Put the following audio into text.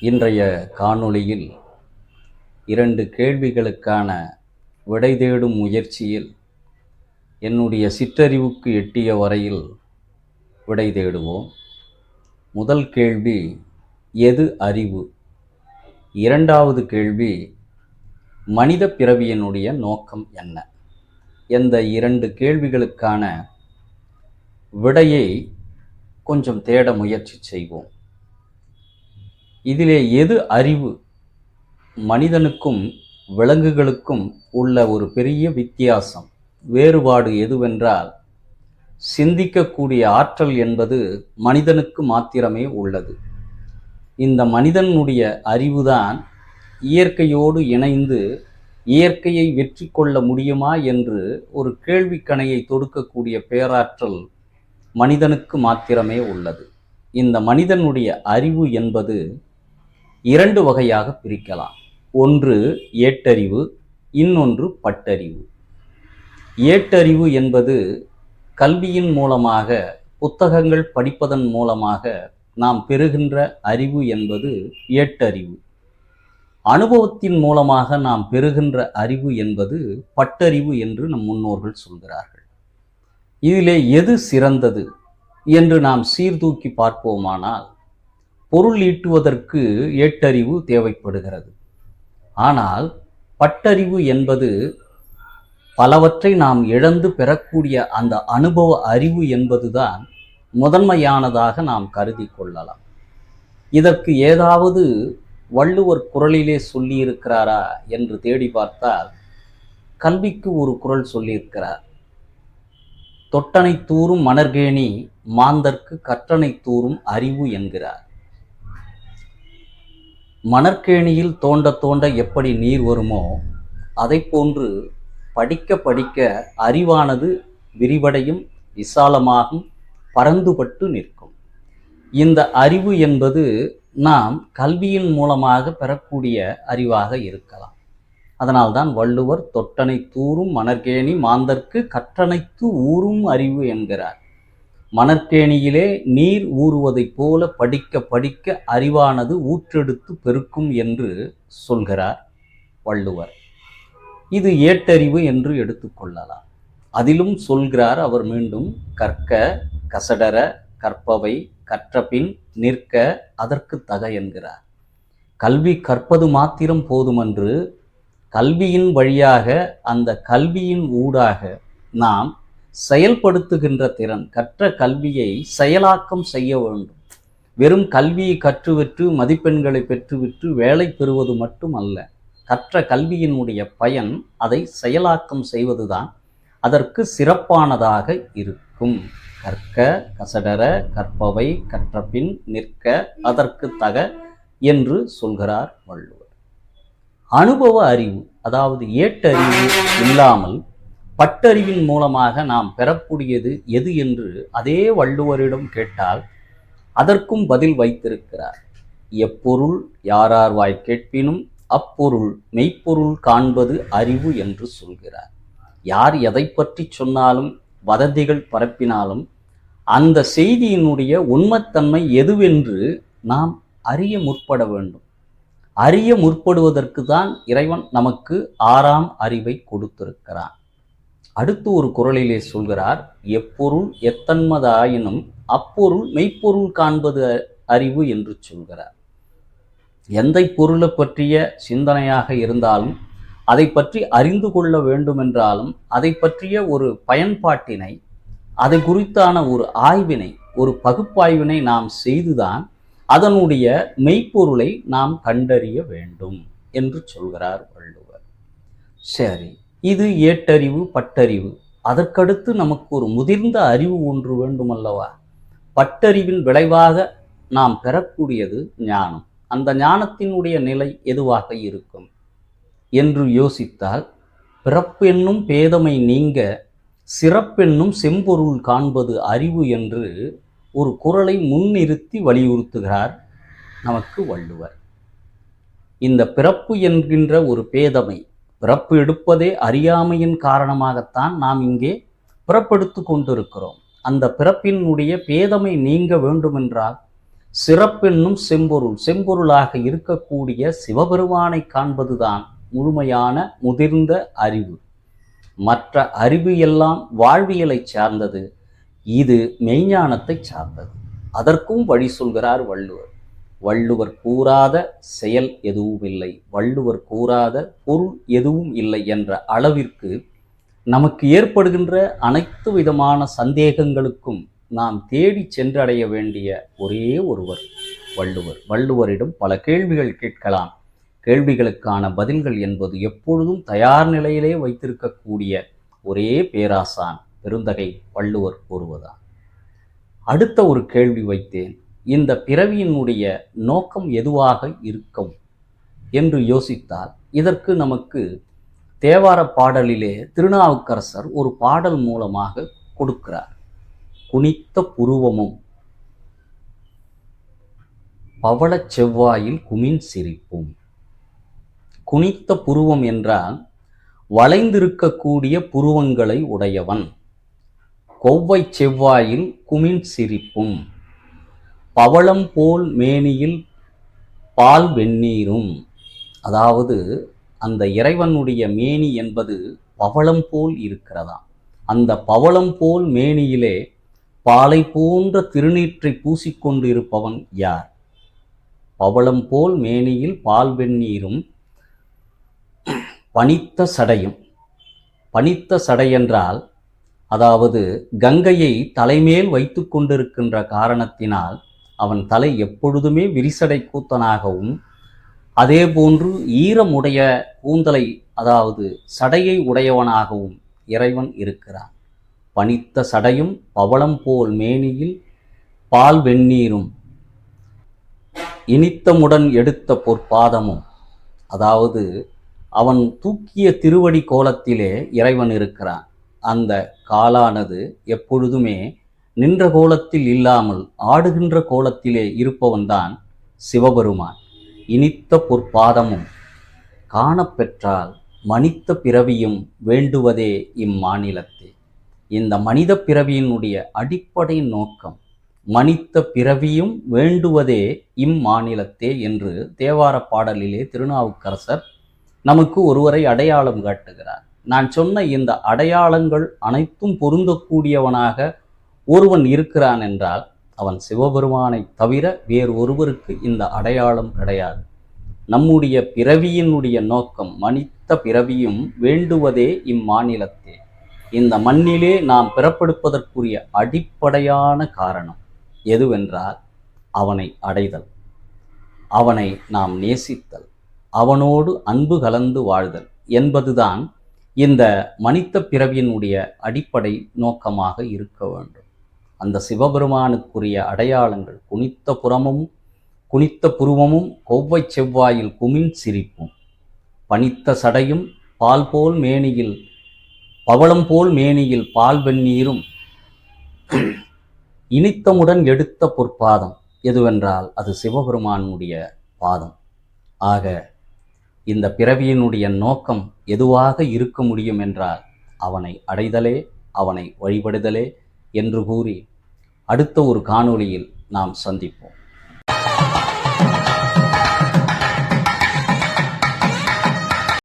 இன்றைய காணொளியில் 2 கேள்விகளுக்கான விடை தேடும் முயற்சியில் என்னுடைய சிற்றறிவுக்கு எட்டிய வரையில் விடை தேடுவோம். முதல் கேள்வி, எது அறிவு? இரண்டாவது கேள்வி, மனித பிறவியினுடைய நோக்கம் என்ன? இந்த 2 கேள்விகளுக்கான விடையை கொஞ்சம் தேட முயற்சி செய்வோம். இதிலே எது அறிவு? மனிதனுக்கும் விலங்குகளுக்கும் உள்ள ஒரு பெரிய வித்தியாசம், வேறுபாடு எதுவென்றால், சிந்திக்கக்கூடிய ஆற்றல் என்பது மனிதனுக்கு மாத்திரமே உள்ளது. இந்த மனிதனுடைய அறிவுதான் இயற்கையோடு இணைந்து இயற்கையை வெற்றி கொள்ள முடியுமா என்று ஒரு கேள்விக்கணையை தொடுக்கக்கூடிய பேராற்றல் மனிதனுக்கு மாத்திரமே உள்ளது. இந்த மனிதனுடைய அறிவு என்பது 2 வகையாக பிரிக்கலாம். ஒன்று ஏட்டறிவு, இன்னொன்று பட்டறிவு. ஏட்டறிவு என்பது கல்வியின் மூலமாக, புத்தகங்கள் படிப்பதன் மூலமாக நாம் பெறுகின்ற அறிவு என்பது ஏட்டறிவு. அனுபவத்தின் மூலமாக நாம் பெறுகின்ற அறிவு என்பது பட்டறிவு என்று நம் முன்னோர்கள் சொல்கிறார்கள். இதிலே எது சிறந்தது என்று நாம் சீர்தூக்கி பார்ப்போமானால், பொருள் ஈட்டுவதற்கு ஏட்டறிவு தேவைப்படுகிறது. ஆனால் பட்டறிவு என்பது பலவற்றை நாம் இழந்து பெறக்கூடிய அந்த அனுபவ அறிவு என்பதுதான் முதன்மையானதாக நாம் கருதி கொள்ளலாம். இதற்கு ஏதாவது வள்ளுவர் குறளிலே சொல்லியிருக்கிறாரா என்று தேடி பார்த்தால், கல்விக்கு ஒரு குறள் சொல்லியிருக்கிறார். தொட்டனை தூறும் மணற்கேணி மாந்தர்க்கு கற்றனை தூறும் அறிவு என்கிறார். மணற்கேணியில் தோண்ட தோண்ட எப்படி நீர் வருமோ, அதை போன்று படிக்க படிக்க அறிவானது விரிவடையும், விசாலமாகும், பரந்துபட்டு நிற்கும். இந்த அறிவு என்பது நாம் கல்வியின் மூலமாக பெறக்கூடிய அறிவாக இருக்கலாம். அதனால்தான் வள்ளுவர் தொட்டனை தூறும் மணற்கேணி மாந்தர்க்கு கற்றனைத்து ஊறும் அறிவு என்கிறார். மணற்கேணியிலே நீர் ஊறுவதைப் போல படிக்க படிக்க அறிவானது ஊற்றெடுத்து பெருக்கும் என்று சொல்கிறார் வள்ளுவர். இது ஏட்டறிவு என்று எடுத்துக்கொள்ளலாம். அதிலும் சொல்கிறார் அவர் மீண்டும், கற்க கசடர கற்பவை கற்றபின் நிற்க அதற்கு தக என்கிறார். கல்வி கற்பது மாத்திரம் போதுமன்று, கல்வியின் வழியாக, அந்த கல்வியின் ஊடாக நாம் செயல்படுத்துகின்ற திறன், கற்ற கல்வியை செயலாக்கம் செய்ய வேண்டும். வெறும் கல்வியை கற்றுவிட்டு மதிப்பெண்களை பெற்றுவிட்டு வேலை பெறுவது மட்டும் அல்ல. கற்ற கல்வியினுடைய பயன் அதை செயலாக்கம் செய்வதுதான் அதற்கு சிறப்பானதாக இருக்கும். கற்க கசடர கற்பவை கற்றபின் நிற்க அதற்கு தக என்று சொல்கிறார் வள்ளுவர். அனுபவ அறிவு, அதாவது ஏட்டறிவு இல்லாமல் பட்டறிவின் மூலமாக நாம் பெறக்கூடியது எது என்று அதே வள்ளுவரிடம் கேட்டால் அதற்கும் பதில் வைத்திருக்கிறார். எப்பொருள் யாரார் வாய் கேட்பினும் அப்பொருள் மெய்ப்பொருள் காண்பது அறிவு என்று சொல்கிறார். யார் எதை பற்றி சொன்னாலும், வதந்திகள் பரப்பினாலும், அந்த செய்தியினுடைய உண்மைத்தன்மை எதுவென்று நாம் அறிய முற்பட வேண்டும். அறிய முற்படுவதற்கு தான் இறைவன் நமக்கு 6ஆம் அறிவை கொடுத்திருக்கிறான். அடுத்து ஒரு குறளிலே சொல்கிறார், எப்பொருள் எத்தன்மதாயினும் அப்பொருள் மெய்ப்பொருள் காண்பது அறிவு என்று சொல்கிறார். எந்த பொருளை பற்றிய சிந்தனையாக இருந்தாலும், அதை பற்றி அறிந்து கொள்ள வேண்டுமென்றாலும், அதை பற்றிய ஒரு பயன்பாட்டினை, அதை குறித்தான ஒரு ஆய்வினை, ஒரு பகுப்பாய்வினை நாம் செய்துதான் அதனுடைய மெய்ப்பொருளை நாம் கண்டறிய வேண்டும் என்று சொல்கிறார் வள்ளுவர். சரி, இது ஏட்டறிவு பட்டறிவு. அதற்கடுத்து நமக்கு ஒரு முதிர்ந்த அறிவு ஒன்று வேண்டுமல்லவா? பட்டறிவின் விளைவாக நாம் பெறக்கூடியது ஞானம். அந்த ஞானத்தினுடைய நிலை எதுவாக இருக்கும் என்று யோசித்தால், பிறப்பென்னும் பேதமை நீங்க சிறப்பென்னும் செம்பொருள் காண்பது அறிவு என்று ஒரு குறளை முன்னிறுத்தி வலியுறுத்துகிறார் நமக்கு வள்ளுவர். இந்த பிறப்பு என்கின்ற ஒரு பேதமை, பிறப்பு எடுப்பதே அறியாமையின் காரணமாகத்தான் நாம் இங்கே பிறப்பெடுத்து கொண்டிருக்கிறோம். அந்த பிறப்பினுடைய பேதமை நீங்க வேண்டுமென்றால் சிறப்பென்னும் செம்பொருள், செம்பொருளாக இருக்கக்கூடிய சிவபெருமானை காண்பதுதான் முழுமையான முதிர்ந்த அறிவு. மற்ற அறிவு எல்லாம் வாழ்வியலை சார்ந்தது, இது மெய்ஞானத்தை சார்ந்தது. அதற்கும் வழி சொல்கிறார் வள்ளுவர். வள்ளுவர் கூறாத செயல் எதுவும் இல்லை, வள்ளுவர் கூறாத பொருள் எதுவும் இல்லை என்ற அளவிற்கு நமக்கு ஏற்படுகின்ற அனைத்து விதமான சந்தேகங்களுக்கும் நாம் தேடி சென்றடைய வேண்டிய ஒரே ஒருவர் வள்ளுவர். வள்ளுவரிடம் பல கேள்விகள் கேட்கலாம். கேள்விகளுக்கான பதில்கள் என்பது எப்பொழுதும் தயார் நிலையிலே வைத்திருக்கக்கூடிய ஒரே பேராசான் பெருந்தகை வள்ளுவர் ஒருவர்தான். அடுத்த ஒரு கேள்வி வைத்தேன். இந்த பிறவியினுடைய நோக்கம் எதுவாக இருக்கும் என்று யோசித்தால் இதற்கு நமக்கு தேவார பாடலிலே திருநாவுக்கரசர் ஒரு பாடல் மூலமாக கொடுக்கிறார். குனித்த புருவமும் பவளச் செவ்வாயில் குமின் சிரிப்பும். குனித்த புருவம் என்றால் வளைந்திருக்கக்கூடிய புருவங்களை உடையவன். கொவ்வை செவ்வாயில் குமின் சிரிப்பும், பவளம் போல் மேனியில் பால் வெந்நீரும். அதாவது அந்த இறைவனுடைய மேனி என்பது பவளம் போல் இருக்கிறதாம். அந்த பவளம் போல் மேனியிலே பாலை போன்ற திருநீற்றை பூசிக்கொண்டு இருப்பவன் யார்? பவளம் போல் மேனியில் பால் வெந்நீரும் பனித்த சடையும். பனித்த சடை என்றால் அதாவது கங்கையை தலைமேல் வைத்து கொண்டிருக்கின்ற காரணத்தினால் அவன் தலை எப்பொழுதுமே விரிசடை கூத்தனாகவும், அதே போன்று ஈரமுடைய கூந்தலை அதாவது சடையை உடையவனாகவும் இறைவன் இருக்கிறான். பனித்த சடையும் பவளம் போல் மேனியில் பால் வெந்நீரும் இனித்தமுடன் எடுத்த பொற்பாதமும். அதாவது அவன் தூக்கிய திருவடி கோலத்திலே இறைவன் இருக்கிறான். அந்த காலானது எப்பொழுதுமே நின்ற கோலத்தில் இல்லாமல் ஆடுகின்ற கோலத்திலே இருப்பவன்தான் சிவபெருமான். இனித்த பொற்பாதமும் காணப்பெற்றால் மனித பிறவியும் வேண்டுவதே இம்மாநிலத்தே. இந்த மனித பிறவியினுடைய அடிப்படை நோக்கம் மனித பிறவியும் வேண்டுவதே இம்மாநிலத்தே என்று தேவார பாடலிலே திருநாவுக்கரசர் நமக்கு ஒருவரை அடையாளம் காட்டுகிறார். நான் சொன்ன இந்த அடையாளங்கள் அனைத்தும் பொருந்தக்கூடியவனாக ஒருவன் இருக்கிறான் என்றால் அவன் சிவபெருமானை தவிர வேறு ஒருவருக்கு இந்த அடையாளம் கிடையாது. நம்முடைய பிறவியினுடைய நோக்கம் மனித பிறவியும் வேண்டுவதே இம்மாநிலத்தே. இந்த மண்ணிலே நாம் பிறப்பெடுப்பதற்குரிய அடிப்படையான காரணம் எதுவென்றால் அவனை அடைதல், அவனை நாம் நேசித்தல், அவனோடு அன்பு கலந்து வாழ்தல் என்பதுதான் இந்த மனித பிறவியினுடைய அடிப்படை நோக்கமாக இருக்க வேண்டும். அந்த சிவபெருமானுக்குரிய அடையாளங்கள் குனித்த புருவமும் கொவ்வை செவ்வாயில் குமின் சிரிப்பும், பனித்த சடையும் பவளம் போல் மேனியில் பால் வெந்நீரும், இனித்தமுடன் எடுத்த பொற்பாதம். எதுவென்றால் அது சிவபெருமானுடைய பாதம். ஆக இந்த பிறவியினுடைய நோக்கம் எதுவாக இருக்க முடியும் என்றால் அவனை அடைதலே, அவனை வழிபடுதலே என்று கூறி அடுத்த ஒரு காணொளியில் நாம் சந்திப்போம்.